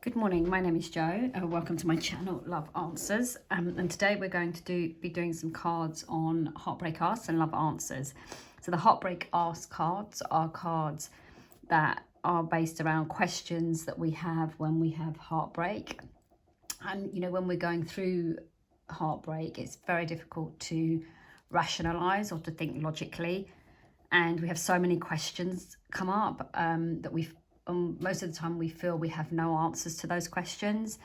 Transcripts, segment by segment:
Good morning, my name is Jo. Welcome to my channel, Love Answers. And today we're going to be doing some cards on Heartbreak Asks and Love Answers. So the Heartbreak Asks cards are cards that are based around questions that we have when we have heartbreak. And, you know, when we're going through heartbreak, it's very difficult to rationalize or to think logically. And we have so many questions come up that most of the time we feel we have no answers to those questions,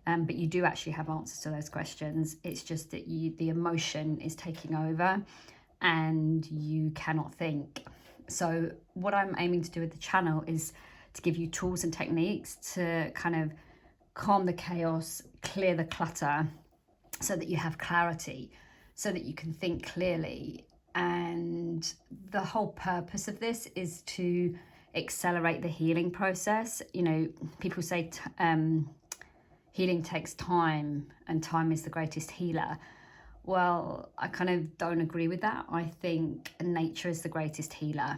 but you do actually have answers to those questions. It's just that the emotion is taking over and you cannot think. So what I'm aiming to do with the channel is to give you tools and techniques to kind of calm the chaos, clear the clutter, so that you have clarity, so that you can think clearly. And the whole purpose of this is to accelerate the healing process. You know, people say healing takes time and time is the greatest healer. Well, I kind of don't agree with that. I think nature is the greatest healer,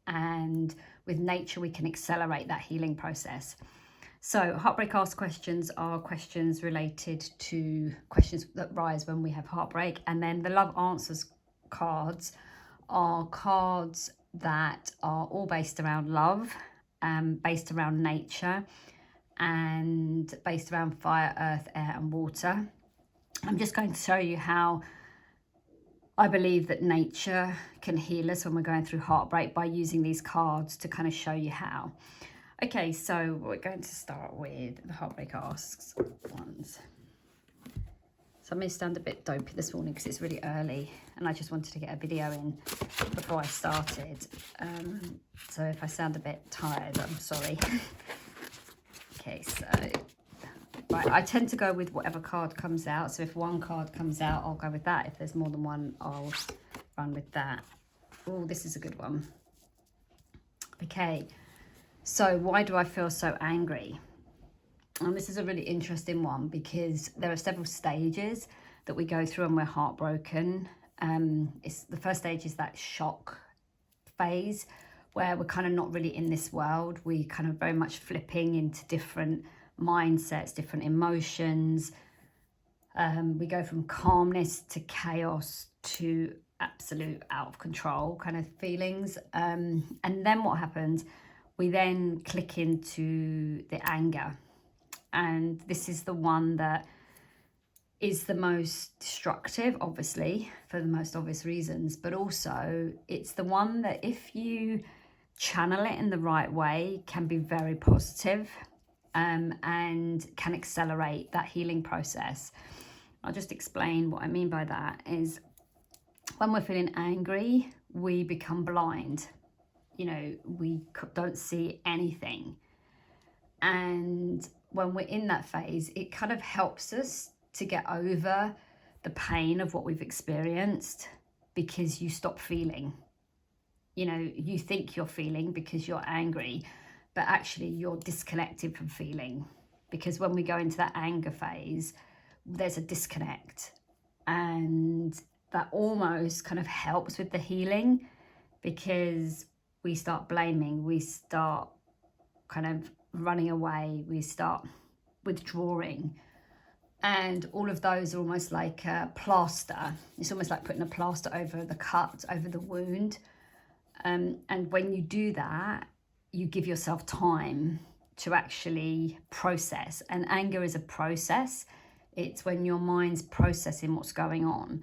and with nature we can accelerate that healing process. So Heartbreak Asks questions are questions related to questions that rise when we have heartbreak, and then the Love Answers cards are cards that are all based around love, based around nature, and based around fire, earth, air and water. I'm just going to show you how I believe that nature can heal us when we're going through heartbreak by using these cards to kind of show you how. Okay, so we're going to start with the Heartbreak Asks ones. So I may sound a bit dopey this morning because it's really early and I just wanted to get a video in before I started. So if I sound a bit tired, I'm sorry. Okay, so right, I tend to go with whatever card comes out. So if one card comes out, I'll go with that. If there's more than one, I'll run with that. Oh, this is a good one. Okay, so why do I feel so angry? And this is a really interesting one because there are several stages that we go through when we're heartbroken. The first stage is that shock phase where we're kind of not really in this world. We kind of very much flipping into different mindsets, different emotions. We go from calmness to chaos to absolute out of control kind of feelings. And then what happens? We then click into the anger. And this is the one that is the most destructive, obviously, for the most obvious reasons, but also it's the one that if you channel it in the right way can be very positive, and can accelerate that healing process. I'll just explain what I mean by that is when we're feeling angry, we become blind. You know, we don't see anything. And when we're in that phase, it kind of helps us to get over the pain of what we've experienced because you stop feeling. You know, you think you're feeling because you're angry, but actually you're disconnected from feeling. Because when we go into that anger phase, there's a disconnect. And that almost kind of helps with the healing because we start blaming, we start kind of running away, we start withdrawing, and all of those are almost like a plaster. It's almost like putting a plaster over the cut, over the wound, and when you do that, you give yourself time to actually process. And anger is a process. It's when your mind's processing what's going on.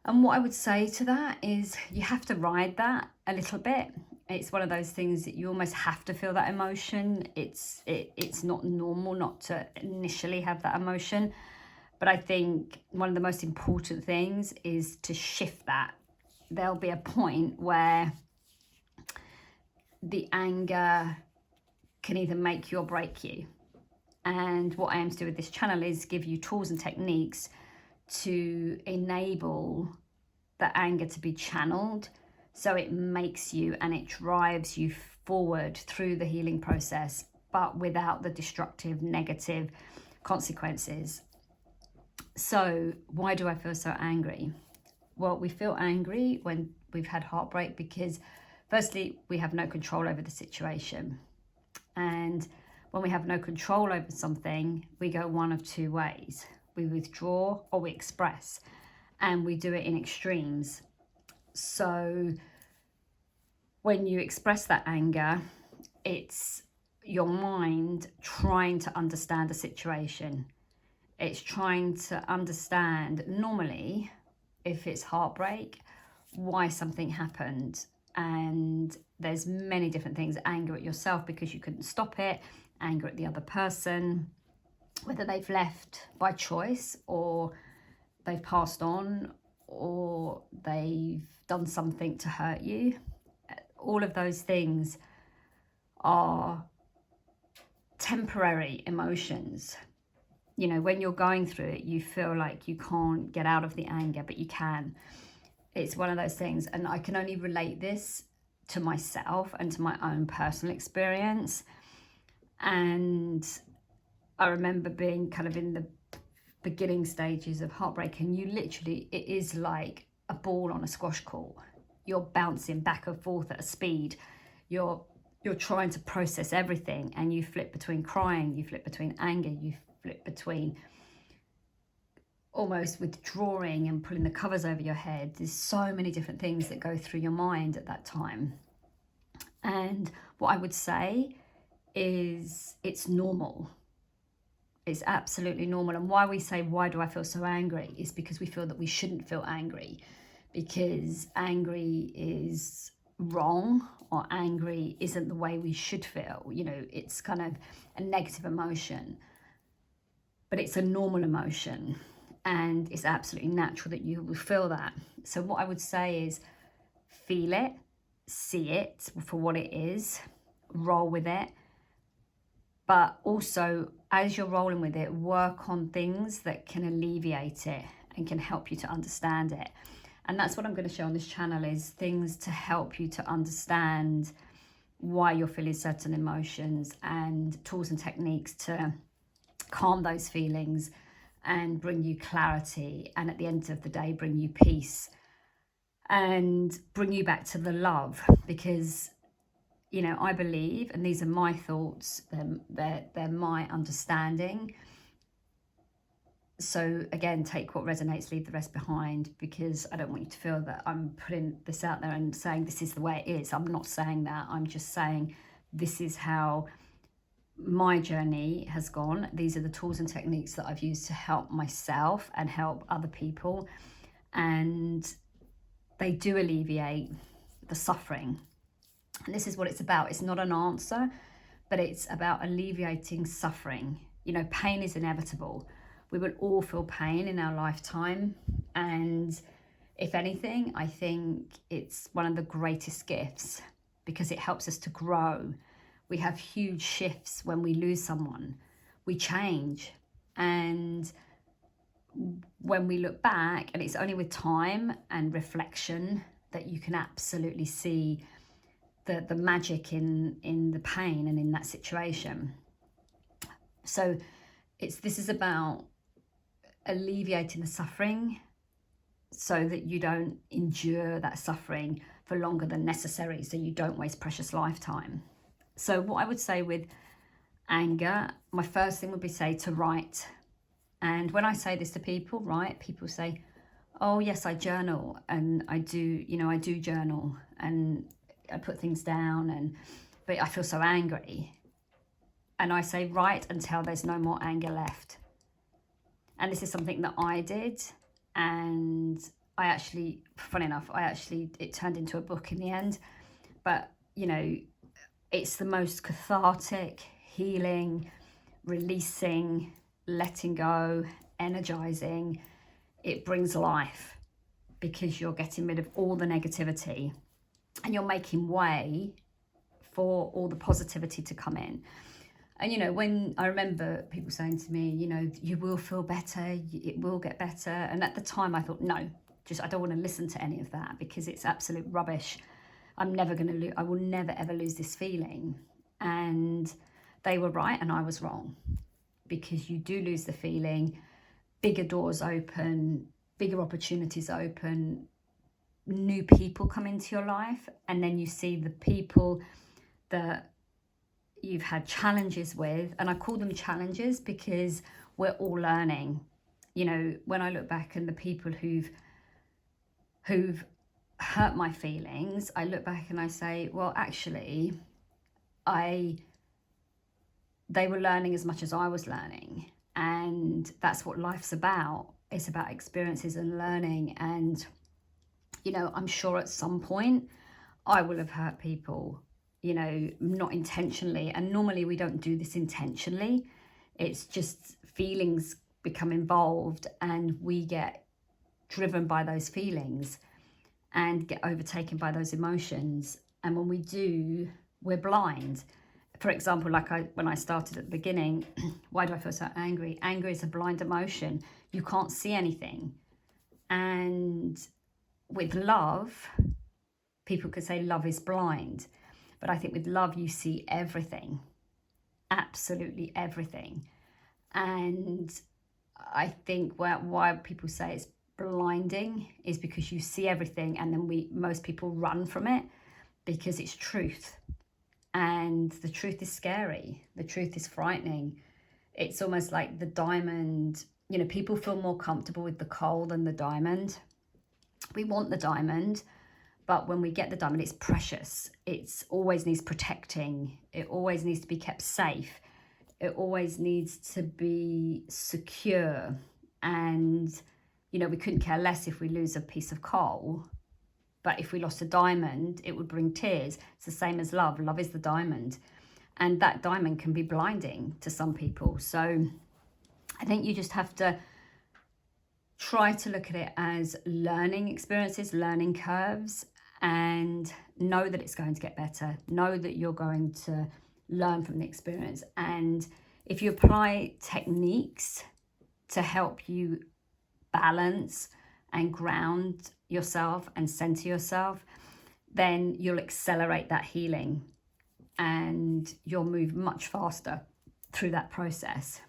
And what I would say to that is you have to ride that a little bit. It's one of those things that you almost have to feel that emotion. It's not normal not to initially have that emotion. But I think one of the most important things is to shift that. There'll be a point where the anger can either make you or break you. And what I aim to do with this channel is give you tools and techniques to enable the anger to be channeled so it makes you and it drives you forward through the healing process, but without the destructive, negative consequences. So why do I feel so angry? Well, we feel angry when we've had heartbreak because firstly, we have no control over the situation. And when we have no control over something, we go one of two ways. We withdraw or we express, and we do it in extremes. So when you express that anger, it's your mind trying to understand a situation. It's trying to understand, normally, if it's heartbreak, why something happened. And there's many different things. Anger at yourself because you couldn't stop it, anger at the other person, whether they've left by choice or they've passed on or they've done something to hurt you. All of those things are temporary emotions. You know, when you're going through it, you feel like you can't get out of the anger, but you can. It's one of those things, and I can only relate this to myself and to my own personal experience. And I remember being kind of in the beginning stages of heartbreak, and you literally, it is like a ball on a squash court. You're bouncing back and forth at a speed. You're trying to process everything, and you flip between crying, you flip between anger, you flip between almost withdrawing and pulling the covers over your head. There's so many different things that go through your mind at that time. And what I would say is it's normal. It's absolutely normal. And why we say, why do I feel so angry, is because we feel that we shouldn't feel angry, because angry is wrong, or angry isn't the way we should feel. You know, it's kind of a negative emotion, but it's a normal emotion, and it's absolutely natural that you will feel that. So what I would say is feel it, see it for what it is, roll with it, but also as you're rolling with it, work on things that can alleviate it and can help you to understand it. And that's what I'm going to share on this channel, is things to help you to understand why you're feeling certain emotions, and tools and techniques to calm those feelings and bring you clarity, and at the end of the day bring you peace and bring you back to the love. Because, you know, I believe, and these are my thoughts, they're my understanding. So again, take what resonates, leave the rest behind, because I don't want you to feel that I'm putting this out there and saying this is the way it is. I'm not saying that. I'm just saying this is how my journey has gone. These are the tools and techniques that I've used to help myself and help other people, and they do alleviate the suffering. And this is what it's about. It's not an answer, but it's about alleviating suffering. You know, pain is inevitable. We will all feel pain in our lifetime, and if anything, I think it's one of the greatest gifts, because it helps us to grow. We have huge shifts when we lose someone. We change. And when we look back, and it's only with time and reflection that you can absolutely see the magic in the pain and in that situation. So this is about alleviating the suffering so that you don't endure that suffering for longer than necessary, so you don't waste precious lifetime. So what I would say with anger, my first thing would be say to write. And when I say this to people, right, people say, oh yes, I journal, and I do journal, and I put things down, but I feel so angry. And I say, write until there's no more anger left. And this is something that I did, and I actually, funny enough, it turned into a book in the end. But, you know, it's the most cathartic, healing, releasing, letting go, energizing. It brings life, because you're getting rid of all the negativity and you're making way for all the positivity to come in. And, you know, when I remember people saying to me, you know, you will feel better, it will get better. And at the time I thought, no, I don't want to listen to any of that, because it's absolute rubbish. I will never ever lose this feeling. And they were right and I was wrong, because you do lose the feeling, bigger doors open, bigger opportunities open, new people come into your life, and then you see the people that you've had challenges with, and I call them challenges because we're all learning. You know, when I look back and the people who've hurt my feelings, I look back and I say, well, actually, they were learning as much as I was learning. And that's what life's about. It's about experiences and learning. And, you know, I'm sure at some point I will have hurt people, you know, not intentionally. And normally we don't do this intentionally. It's just feelings become involved and we get driven by those feelings and get overtaken by those emotions. And when we do, we're blind. For example, like when I started at the beginning, why do I feel so angry? Anger is a blind emotion. You can't see anything. And with love, people could say love is blind. But I think with love, you see everything, absolutely everything. And I think why people say it's blinding is because you see everything, and then most people run from it because it's truth. And the truth is scary. The truth is frightening. It's almost like the diamond. You know, people feel more comfortable with the coal than the diamond. We want the diamond, but when we get the diamond, it's precious. It always needs protecting. It always needs to be kept safe. It always needs to be secure. And, you know, we couldn't care less if we lose a piece of coal. But if we lost a diamond, it would bring tears. It's the same as love. Love is the diamond. And that diamond can be blinding to some people. So I think you just have to try to look at it as learning experiences, learning curves, and know that it's going to get better. Know that you're going to learn from the experience. And if you apply techniques to help you balance and ground yourself and center yourself, then you'll accelerate that healing and you'll move much faster through that process.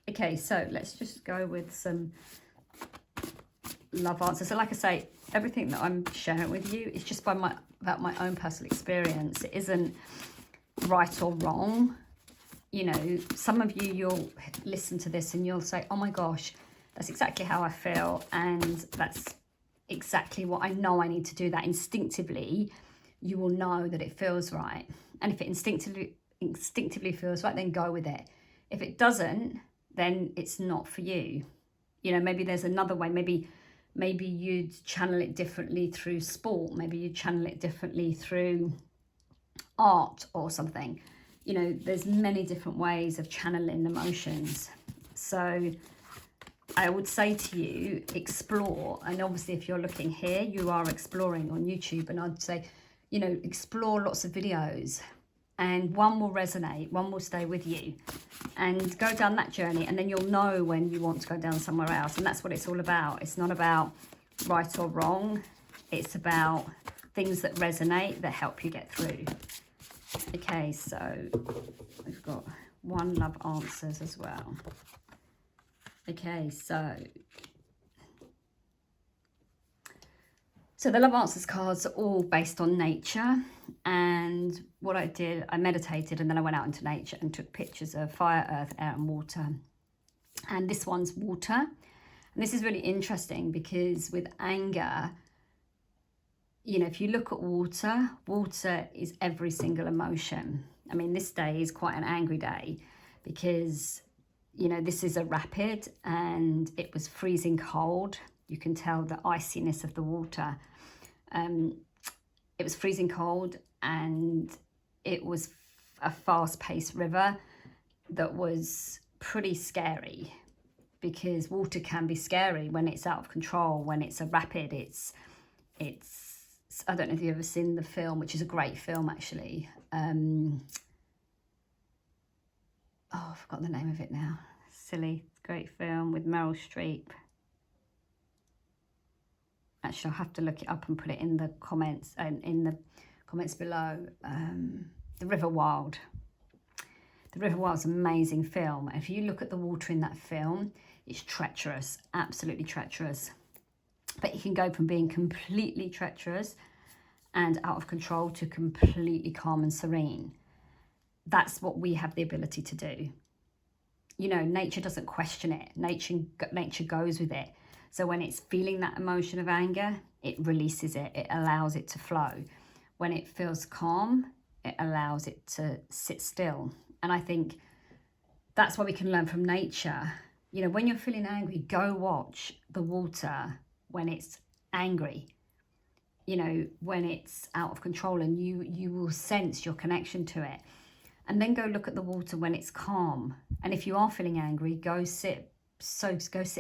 Okay, so let's just go with some love answers. So like I say, everything that I'm sharing with you is just about my own personal experience. It isn't right or wrong. You know, some of you'll listen to this and you'll say, oh my gosh, that's exactly how I feel, and that's exactly what I know I need to do. That instinctively, you will know that it feels right. And if it instinctively feels right, then go with it. If it doesn't, then it's not for you. You know, maybe there's another way. Maybe you'd channel it differently through sport. Maybe you'd channel it differently through art or something. You know, there's many different ways of channeling emotions. So I would say to you, explore. And obviously, if you're looking here, you are exploring on YouTube. And I'd say, you know, explore lots of videos. And one will resonate, one will stay with you. And go down that journey. And then you'll know when you want to go down somewhere else. And that's what it's all about. It's not about right or wrong. It's about things that resonate, that help you get through. Okay, so we've got one love answers as well. Okay, so the love answers cards are all based on nature. And what I did, I meditated and then I went out into nature and took pictures of fire, earth, air and water. And this one's water. And this is really interesting because with anger, you know, if you look at water, water is every single emotion. I mean, this day is quite an angry day because, you know, this is a rapid and it was freezing cold. You can tell the iciness of the water. It was freezing cold and it was a fast-paced river that was pretty scary because water can be scary when it's out of control, when it's a rapid. It's I don't know if you've ever seen the film, which is a great film actually. Oh, I forgot the name of it now. Silly, great film with Meryl Streep. Actually, I'll have to look it up and put it in the comments and in the comments below. The River Wild. The River Wild's an amazing film. If you look at the water in that film, it's treacherous, absolutely treacherous. But you can go from being completely treacherous and out of control to completely calm and serene. that's what we have the ability to do. You know, nature doesn't question it. Nature goes with it. So when it's feeling that emotion of anger, it releases it. It allows it to flow. When it feels calm, it allows it to sit still. And I think that's what we can learn from nature. You know, when you're feeling angry, go watch the water when it's angry. You know, when it's out of control, and you will sense your connection to it. And then go look at the water when it's calm. And if you are feeling angry, go sit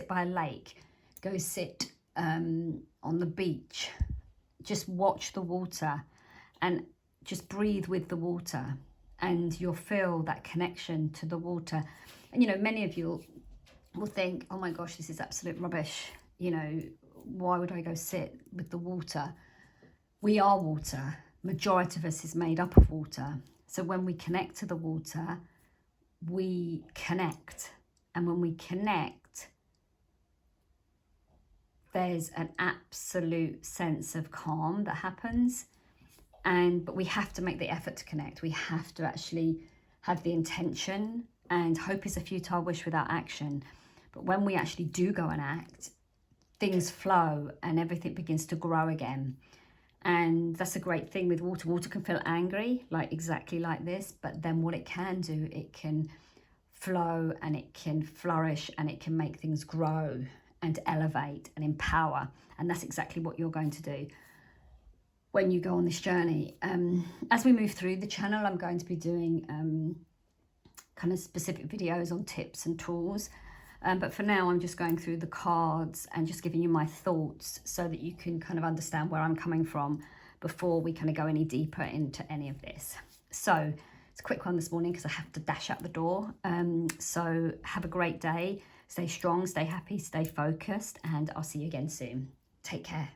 by a lake, go sit on the beach. Just watch the water and just breathe with the water, and you'll feel that connection to the water. And you know, many of you will think, oh my gosh, this is absolute rubbish. You know, why would I go sit with the water? We are water. Majority of us is made up of water. So when we connect to the water, we connect. And when we connect, there's an absolute sense of calm that happens. But we have to make the effort to connect. We have to actually have the intention, and hope is a futile wish without action. But when we actually do go and act, things flow and everything begins to grow again. And that's a great thing with water. Water can feel angry, like exactly like this, but then what it can do, it can flow and it can flourish and it can make things grow and elevate and empower. And that's exactly what you're going to do when you go on this journey. As we move through the channel, I'm going to be doing kind of specific videos on tips and tools. But for now, I'm just going through the cards and just giving you my thoughts so that you can kind of understand where I'm coming from before we kind of go any deeper into any of this. So it's a quick one this morning because I have to dash out the door. So have a great day. Stay strong, stay happy, stay focused, and I'll see you again soon. Take care.